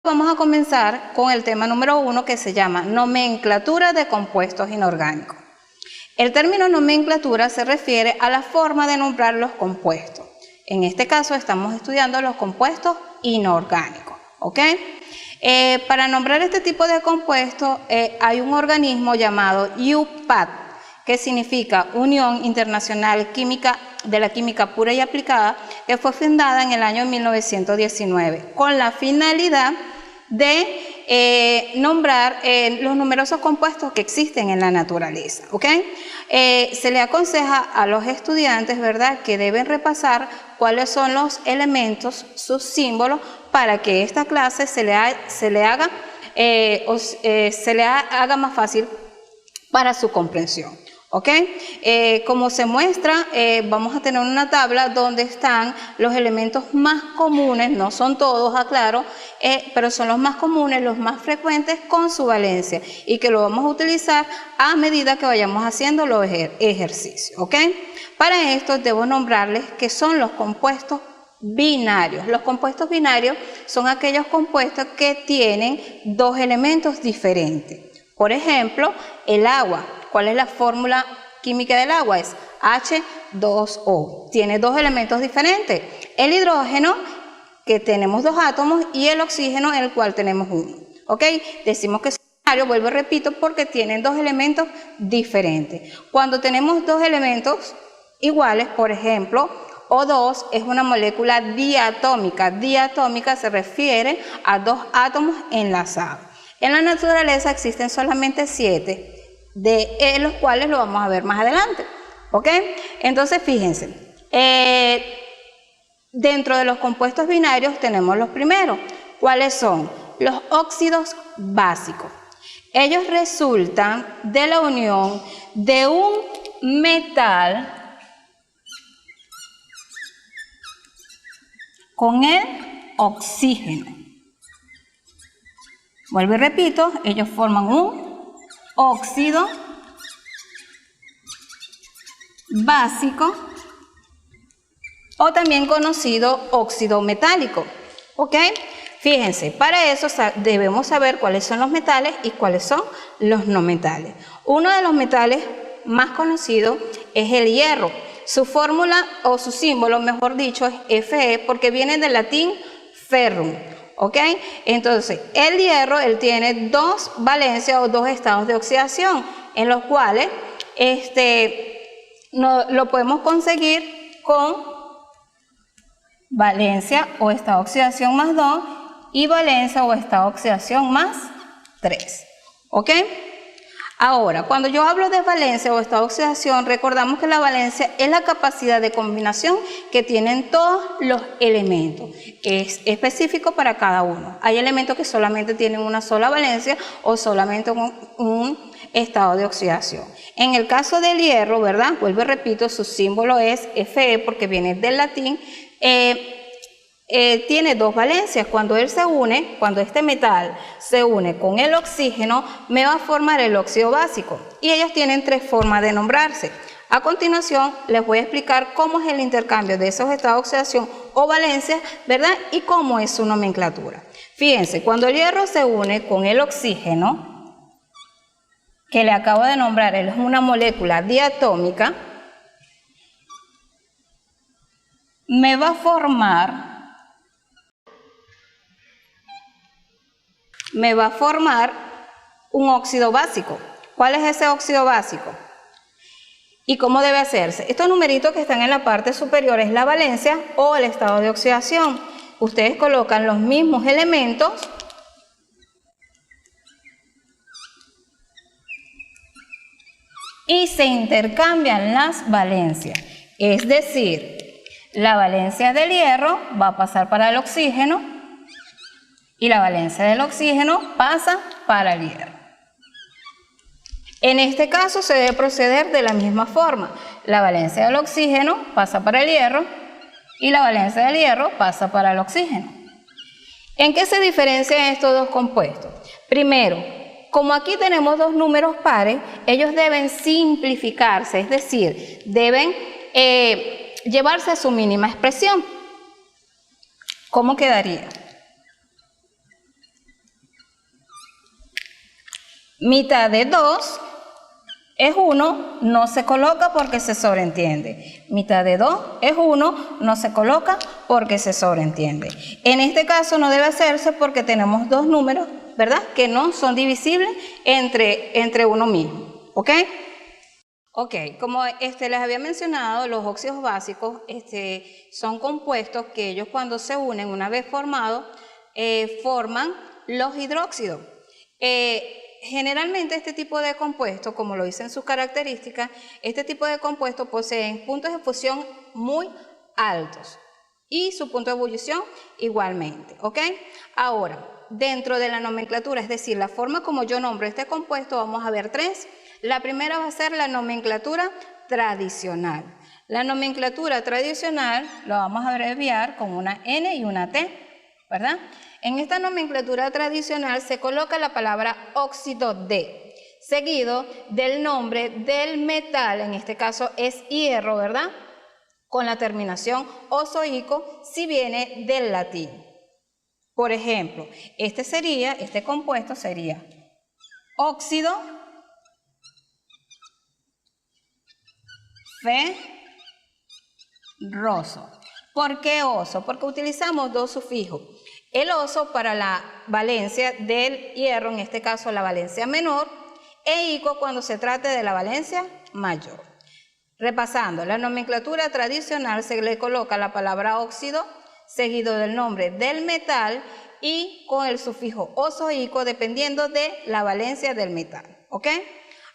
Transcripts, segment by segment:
Vamos a comenzar con el tema número 1 que se llama nomenclatura de compuestos inorgánicos. El término nomenclatura se refiere a la forma de nombrar los compuestos. En este caso estamos estudiando los compuestos inorgánicos, ¿ok? Para nombrar este tipo de compuestos hay un organismo llamado UPAD, que significa Unión Internacional de la Química Pura y Aplicada, que fue fundada en el año 1919 con la finalidad de nombrar los numerosos compuestos que existen en la naturaleza, ¿ok? Se le aconseja a los estudiantes, ¿verdad?, que deben repasar cuáles son los elementos, sus símbolos, para que esta clase se le haga más fácil para su comprensión. ¿Ok? Como se muestra, vamos a tener una tabla donde están los elementos más comunes, no son todos, aclaro, pero son los más comunes, los más frecuentes con su valencia y que lo vamos a utilizar a medida que vayamos haciendo los ejercicios. ¿Ok? Para esto debo nombrarles que son los compuestos binarios. Los compuestos binarios son aquellos compuestos que tienen dos elementos diferentes. Por ejemplo, el agua. ¿Cuál es la fórmula química del agua? Es H2O. Tiene dos elementos diferentes. El hidrógeno, que tenemos dos átomos, y el oxígeno, en el cual tenemos uno. ¿Ok? Decimos que es binario, vuelvo y repito, porque tienen dos elementos diferentes. Cuando tenemos dos elementos iguales, por ejemplo, O2 es una molécula diatómica. Diatómica se refiere a dos átomos enlazados. En la naturaleza existen solamente 7. De los cuales lo vamos a ver más adelante, ¿ok? Entonces, fíjense, dentro de los compuestos binarios tenemos los primeros. ¿Cuáles son? Los óxidos básicos. Ellos resultan de la unión de un metal con el oxígeno. Vuelvo y repito, ellos forman un óxido básico o también conocido óxido metálico, ¿ok? Fíjense, para eso debemos saber cuáles son los metales y cuáles son los no metales. Uno de los metales más conocidos es el hierro. Su fórmula o su símbolo, mejor dicho, es Fe, porque viene del latín ferrum. ¿Ok? Entonces, el hierro, él tiene dos valencias o dos estados de oxidación, en los cuales lo podemos conseguir con valencia o estado de oxidación más 2 y valencia o estado de oxidación más 3. ¿Ok? Ahora, cuando yo hablo de valencia o estado de oxidación, recordamos que la valencia es la capacidad de combinación que tienen todos los elementos. Es específico para cada uno. Hay elementos que solamente tienen una sola valencia o solamente un estado de oxidación. En el caso del hierro, ¿verdad? Vuelvo y repito, su símbolo es Fe porque viene del latín. Tiene dos valencias. Cuando este metal se une con el oxígeno, me va a formar el óxido básico. Y ellos tienen tres formas de nombrarse. A continuación, les voy a explicar cómo es el intercambio de esos estados de oxidación o valencias, ¿verdad? Y cómo es su nomenclatura. Fíjense, cuando el hierro se une con el oxígeno, que le acabo de nombrar, él es una molécula diatómica, me va a formar un óxido básico. ¿Cuál es ese óxido básico? ¿Y cómo debe hacerse? Estos numeritos que están en la parte superior es la valencia o el estado de oxidación. Ustedes colocan los mismos elementos y se intercambian las valencias. Es decir, la valencia del hierro va a pasar para el oxígeno y la valencia del oxígeno pasa para el hierro. En este caso se debe proceder de la misma forma. La valencia del oxígeno pasa para el hierro y la valencia del hierro pasa para el oxígeno. ¿En qué se diferencian estos dos compuestos? Primero, como aquí tenemos dos números pares, ellos deben simplificarse, es decir, deben llevarse a su mínima expresión. ¿Cómo quedaría? Mitad de 2 es 1, no se coloca porque se sobreentiende. Mitad de 2 es 1, no se coloca porque se sobreentiende. En este caso no debe hacerse porque tenemos dos números, ¿verdad?, que no son divisibles entre uno mismo, ¿ok? Ok, como les había mencionado, los óxidos básicos son compuestos que ellos cuando se unen, una vez formados, forman los hidróxidos. Generalmente este tipo de compuestos, como lo dicen sus características, este tipo de compuestos poseen puntos de fusión muy altos y su punto de ebullición igualmente, ¿ok? Ahora, dentro de la nomenclatura, es decir, la forma como yo nombro este compuesto, vamos a ver tres. La primera va a ser la nomenclatura tradicional. La nomenclatura tradicional lo vamos a abreviar con una N y una T, ¿verdad? En esta nomenclatura tradicional se coloca la palabra óxido de, seguido del nombre del metal, en este caso es hierro, ¿verdad?, con la terminación osoico si viene del latín. Por ejemplo, este compuesto sería óxido ferroso. ¿Por qué oso? Porque utilizamos dos sufijos. El oso para la valencia del hierro, en este caso la valencia menor, e ico cuando se trate de la valencia mayor. Repasando, la nomenclatura tradicional se le coloca la palabra óxido, seguido del nombre del metal y con el sufijo oso-ico dependiendo de la valencia del metal, ¿ok?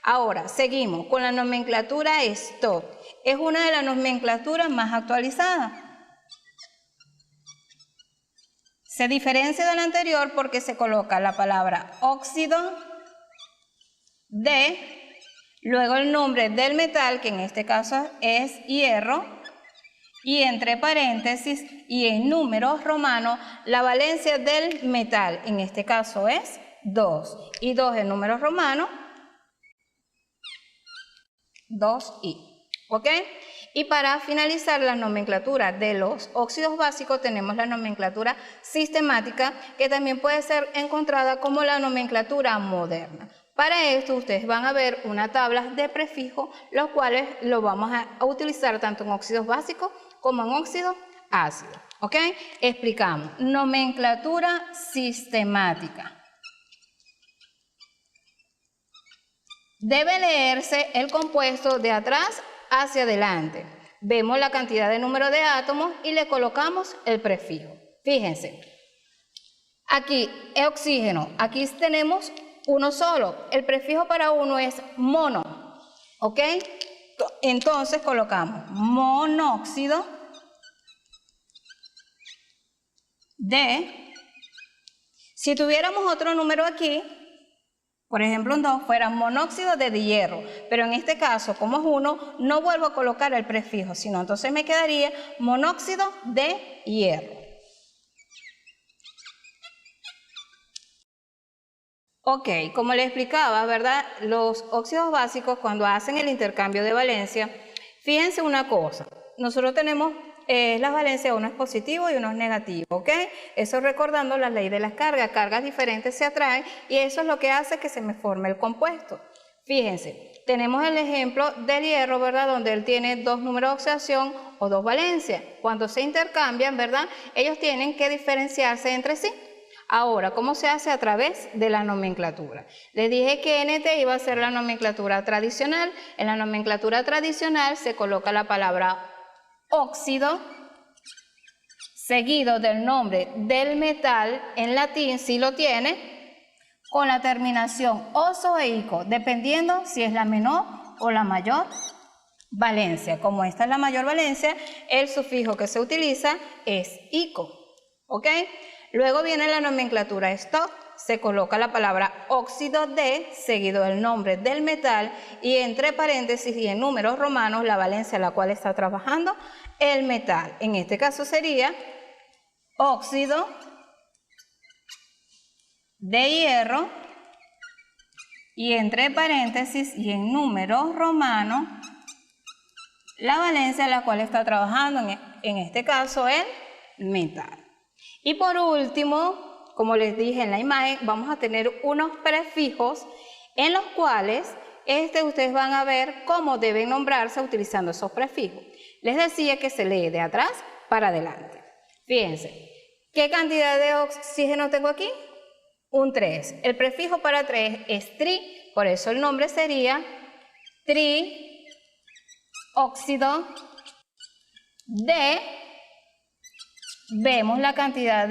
Ahora, seguimos con la nomenclatura stop. Es una de las nomenclaturas más actualizadas. Se diferencia de la anterior porque se coloca la palabra óxido de, luego el nombre del metal, que en este caso es hierro, y entre paréntesis y en números romanos la valencia del metal, en este caso es 2, y 2 en números romanos, 2i, ¿ok? Y para finalizar la nomenclatura de los óxidos básicos tenemos la nomenclatura sistemática, que también puede ser encontrada como la nomenclatura moderna. Para esto ustedes van a ver una tabla de prefijos, los cuales lo vamos a utilizar tanto en óxidos básicos como en óxidos ácidos, ¿ok? Explicamos. Nomenclatura sistemática. Debe leerse el compuesto de atrás hacia adelante. Vemos la cantidad de número de átomos y le colocamos el prefijo. Fíjense, aquí es oxígeno, aquí tenemos uno solo. El prefijo para uno es mono, ¿ok? Entonces colocamos monóxido de, si tuviéramos otro número aquí, por ejemplo, un 2 fuera monóxido de hierro, pero en este caso, como es 1, no vuelvo a colocar el prefijo, sino entonces me quedaría monóxido de hierro. Ok, como les explicaba, ¿verdad? Los óxidos básicos, cuando hacen el intercambio de valencia, fíjense una cosa, nosotros tenemos las valencias, uno es positivo y uno es negativo, ¿ok? Eso recordando la ley de las cargas diferentes se atraen y eso es lo que hace que se me forme el compuesto. Fíjense, tenemos el ejemplo del hierro, ¿verdad? Donde él tiene dos números de oxidación o dos valencias. Cuando se intercambian, ¿verdad? Ellos tienen que diferenciarse entre sí. Ahora, ¿cómo se hace? A través de la nomenclatura. Les dije que NT iba a ser la nomenclatura tradicional. En la nomenclatura tradicional se coloca la palabra óxido, seguido del nombre del metal, en latín si lo tiene, con la terminación oso e ico, dependiendo si es la menor o la mayor valencia. Como esta es la mayor valencia, el sufijo que se utiliza es ico, ¿ok? Luego viene la nomenclatura stop, se coloca la palabra óxido de, seguido del nombre del metal y entre paréntesis y en números romanos la valencia a la cual está trabajando el metal. En este caso sería óxido de hierro y entre paréntesis y en números romanos la valencia a la cual está trabajando en este caso el metal. Y por último, como les dije en la imagen, vamos a tener unos prefijos en los cuales ustedes van a ver cómo deben nombrarse utilizando esos prefijos. Les decía que se lee de atrás para adelante. Fíjense, ¿qué cantidad de oxígeno tengo aquí? Un 3. El prefijo para 3 es tri, por eso el nombre sería trióxido de, vemos la cantidad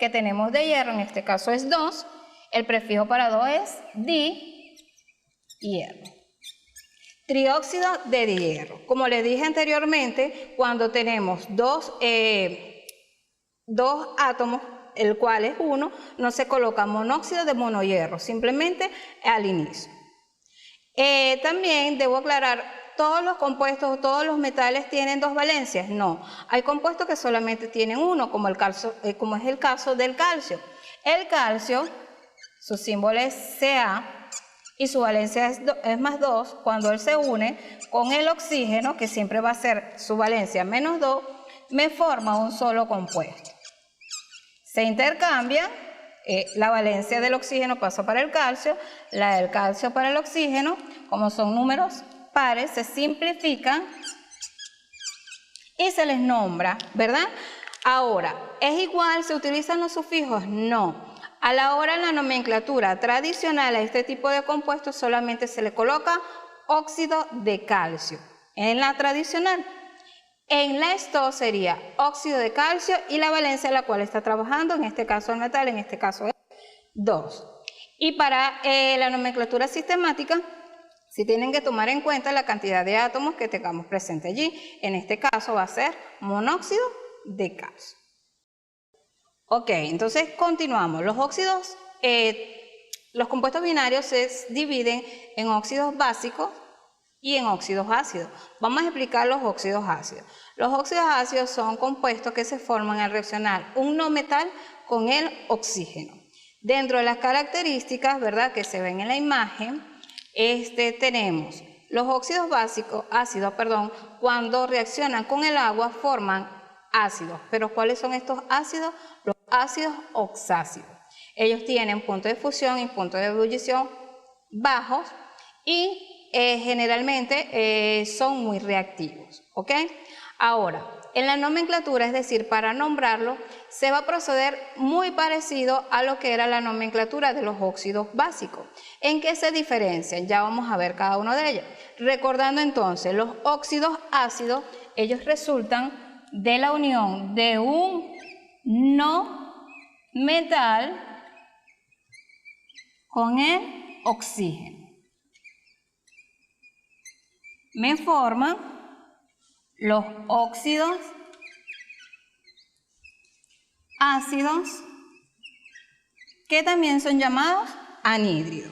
que tenemos de hierro, en este caso es 2, el prefijo para 2 es di-hierro. Trióxido de hierro. Como les dije anteriormente, cuando tenemos dos átomos, el cual es uno, no se coloca monóxido de monohierro, simplemente al inicio. También debo aclarar, ¿todos los compuestos o todos los metales tienen dos valencias? No, hay compuestos que solamente tienen uno, como es el caso del calcio. El calcio, su símbolo es Ca y su valencia es más 2. Cuando él se une con el oxígeno, que siempre va a ser su valencia menos 2, me forma un solo compuesto. Se intercambia, la valencia del oxígeno pasa para el calcio, la del calcio para el oxígeno. Como son números pares, se simplifican y se les nombra, ¿verdad? Ahora, ¿es igual? ¿Se utilizan los sufijos? No. A la hora en la nomenclatura tradicional a este tipo de compuestos solamente se le coloca óxido de calcio. En la tradicional. En la STO sería óxido de calcio y la valencia a la cual está trabajando, en este caso el metal, en este caso es 2. Y para la nomenclatura sistemática, si tienen que tomar en cuenta la cantidad de átomos que tengamos presente allí. En este caso va a ser monóxido de calcio. Ok, entonces continuamos. Los óxidos, los compuestos binarios se dividen en óxidos básicos y en óxidos ácidos. Vamos a explicar los óxidos ácidos. Los óxidos ácidos son compuestos que se forman al reaccionar un no metal con el oxígeno. Dentro de las características, ¿verdad?, que se ven en la imagen, tenemos los óxidos ácidos, cuando reaccionan con el agua forman ácidos. Pero ¿cuáles son estos ácidos? Los ácidos oxácidos. Ellos tienen punto de fusión y punto de ebullición bajos y generalmente son muy reactivos, ¿ok? Ahora, en la nomenclatura, es decir, para nombrarlo, se va a proceder muy parecido a lo que era la nomenclatura de los óxidos básicos. ¿En qué se diferencian? Ya vamos a ver cada uno de ellos. Recordando entonces, los óxidos ácidos, ellos resultan de la unión de un no metal con el oxígeno. Me forman los óxidos ácidos, que también son llamados anhídridos.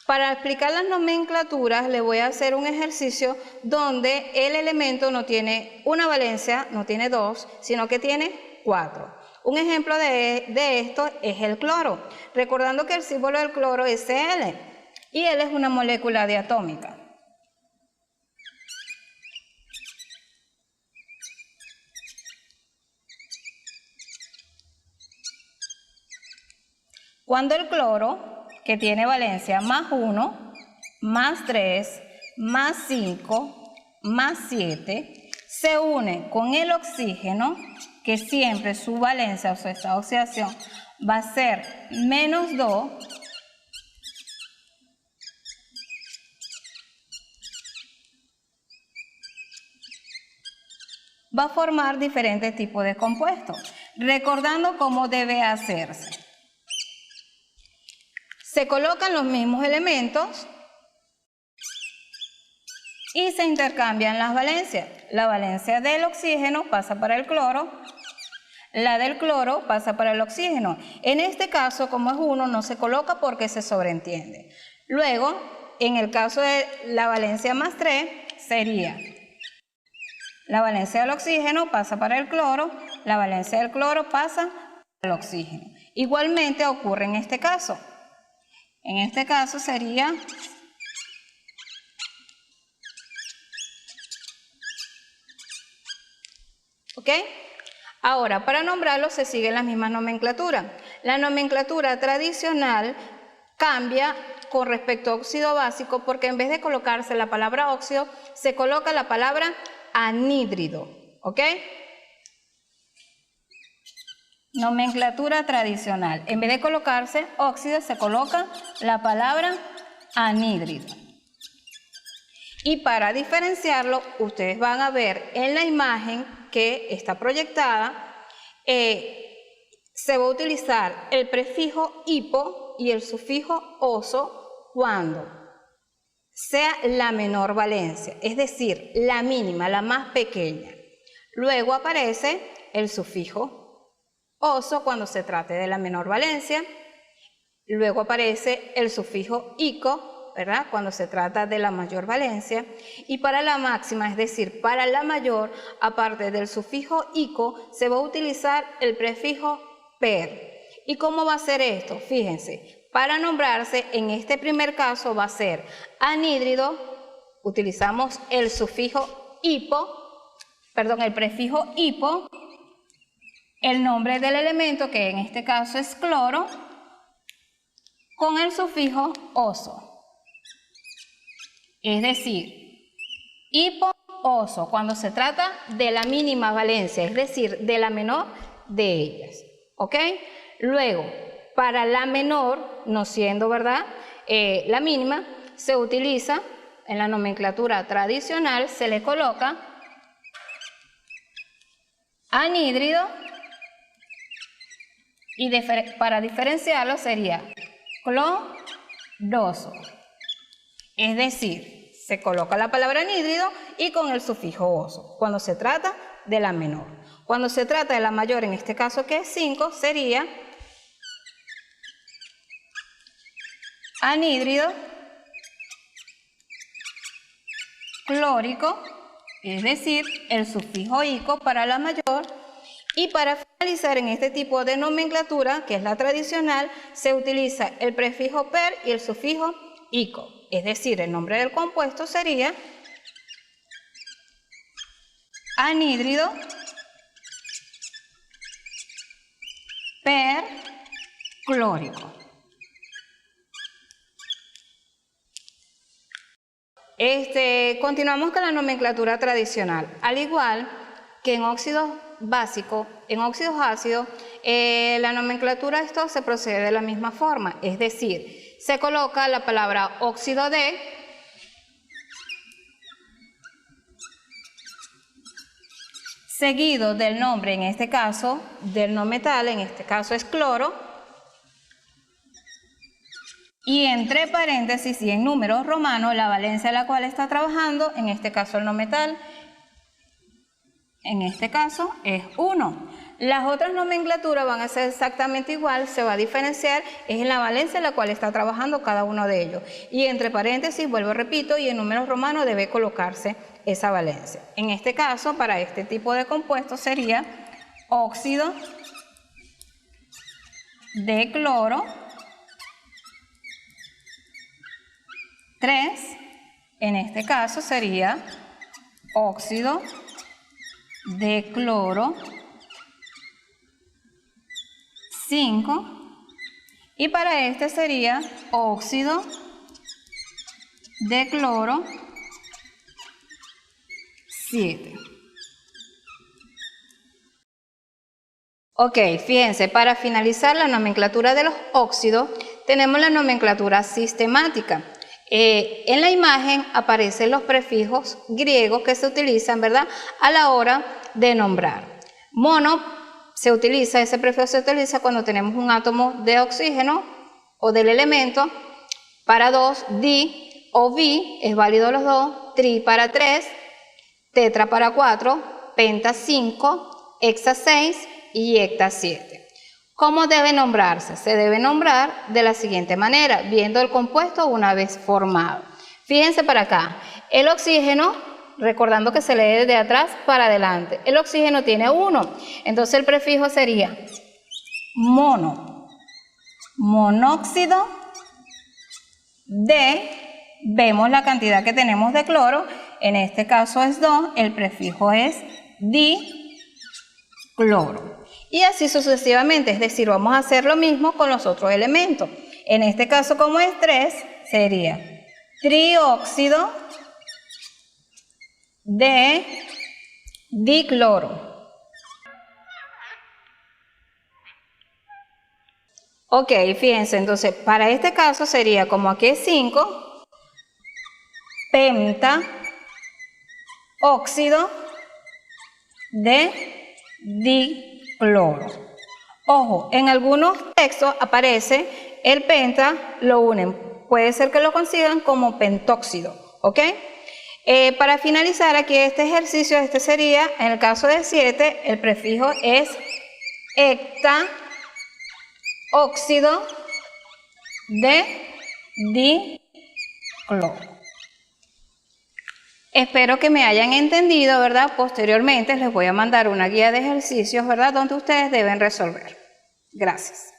Para explicar las nomenclaturas, le voy a hacer un ejercicio donde el elemento no tiene una valencia, no tiene 2, sino que tiene 4. Un ejemplo de esto es el cloro. Recordando que el símbolo del cloro es Cl y él es una molécula diatómica. Cuando el cloro, que tiene valencia más 1, más 3, más 5, más 7, se une con el oxígeno, que siempre su valencia o su estado de oxidación va a ser menos 2, va a formar diferentes tipos de compuestos. Recordando cómo debe hacerse. Se colocan los mismos elementos y se intercambian las valencias. La valencia del oxígeno pasa para el cloro, la del cloro pasa para el oxígeno. En este caso, como es 1, no se coloca porque se sobreentiende. Luego, en el caso de la valencia más 3, sería la valencia del oxígeno pasa para el cloro, la valencia del cloro pasa para el oxígeno. Igualmente ocurre en este caso. En este caso sería ¿ok? Ahora, para nombrarlos se sigue la misma nomenclatura. La nomenclatura tradicional cambia con respecto a óxido básico, porque en vez de colocarse la palabra óxido, se coloca la palabra anhídrido, ¿ok? Nomenclatura tradicional. En vez de colocarse óxido, se coloca la palabra anhídrido. Y para diferenciarlo, ustedes van a ver en la imagen que está proyectada, se va a utilizar el prefijo hipo y el sufijo oso cuando sea la menor valencia, es decir, la mínima, la más pequeña. Luego aparece el sufijo oso cuando se trate de la menor valencia. Luego aparece el sufijo ico, ¿verdad?, cuando se trata de la mayor valencia. Y para la máxima, es decir, para la mayor, aparte del sufijo ico, se va a utilizar el prefijo per. ¿Y cómo va a ser esto? Fíjense, para nombrarse, en este primer caso va a ser anhídrido, utilizamos el sufijo hipo, perdón, el prefijo hipo, el nombre del elemento, que en este caso es cloro, con el sufijo oso. Es decir, hipo-oso, cuando se trata de la mínima valencia, es decir, de la menor de ellas. ¿Ok? Luego, para la menor, no siendo, ¿verdad?, la mínima, se utiliza, en la nomenclatura tradicional, se le coloca anhídrido y para diferenciarlo sería cloroso. Es decir, se coloca la palabra anhídrido y con el sufijo oso, cuando se trata de la menor. Cuando se trata de la mayor, en este caso que es 5, sería anhídrido clórico, es decir, el sufijo ico para la mayor. Y para finalizar en este tipo de nomenclatura, que es la tradicional, se utiliza el prefijo per y el sufijo ico, es decir, el nombre del compuesto sería anhídrido perclórico. Continuamos con la nomenclatura tradicional. Al igual que en óxidos básicos, en óxidos ácidos, la nomenclatura esto se procede de la misma forma, es decir, se coloca la palabra óxido de, seguido del nombre, en este caso, del no metal, en este caso es cloro, y entre paréntesis y en números romanos la valencia a la cual está trabajando, en este caso el no metal, en este caso es 1. Las otras nomenclaturas van a ser exactamente igual, se va a diferenciar es en la valencia en la cual está trabajando cada uno de ellos. Y entre paréntesis, vuelvo repito, y en números romanos debe colocarse esa valencia. En este caso, para este tipo de compuesto sería óxido de cloro 3, en este caso sería óxido de cloro 5 y para este sería óxido de cloro 7. Ok, fíjense, para finalizar la nomenclatura de los óxidos tenemos la nomenclatura sistemática. En la imagen aparecen los prefijos griegos que se utilizan, ¿verdad?, a la hora de nombrar. Mono se utiliza, ese prefijo se utiliza cuando tenemos un átomo de oxígeno o del elemento. Para 2, di o bi, es válido los dos. Tri para 3, tetra para 4, penta 5, hexa 6 y hecta 7. ¿Cómo debe nombrarse? Se debe nombrar de la siguiente manera, viendo el compuesto una vez formado. Fíjense para acá, el oxígeno, recordando que se lee de atrás para adelante, el oxígeno tiene 1, entonces el prefijo sería mono, monóxido de, vemos la cantidad que tenemos de cloro, en este caso es 2, el prefijo es dicloro. Y así sucesivamente, es decir, vamos a hacer lo mismo con los otros elementos. En este caso, como es 3, sería trióxido de dicloro. Ok, fíjense, entonces para este caso sería como aquí es 5, pentaóxido de dicloro. Ojo, en algunos textos aparece el penta, lo unen. Puede ser que lo consigan como pentóxido, ¿ok? Para finalizar aquí este ejercicio, este sería, en el caso de 7, el prefijo es hectaóxido de dicloro. Espero que me hayan entendido, ¿verdad? Posteriormente les voy a mandar una guía de ejercicios, ¿verdad? Donde ustedes deben resolver. Gracias.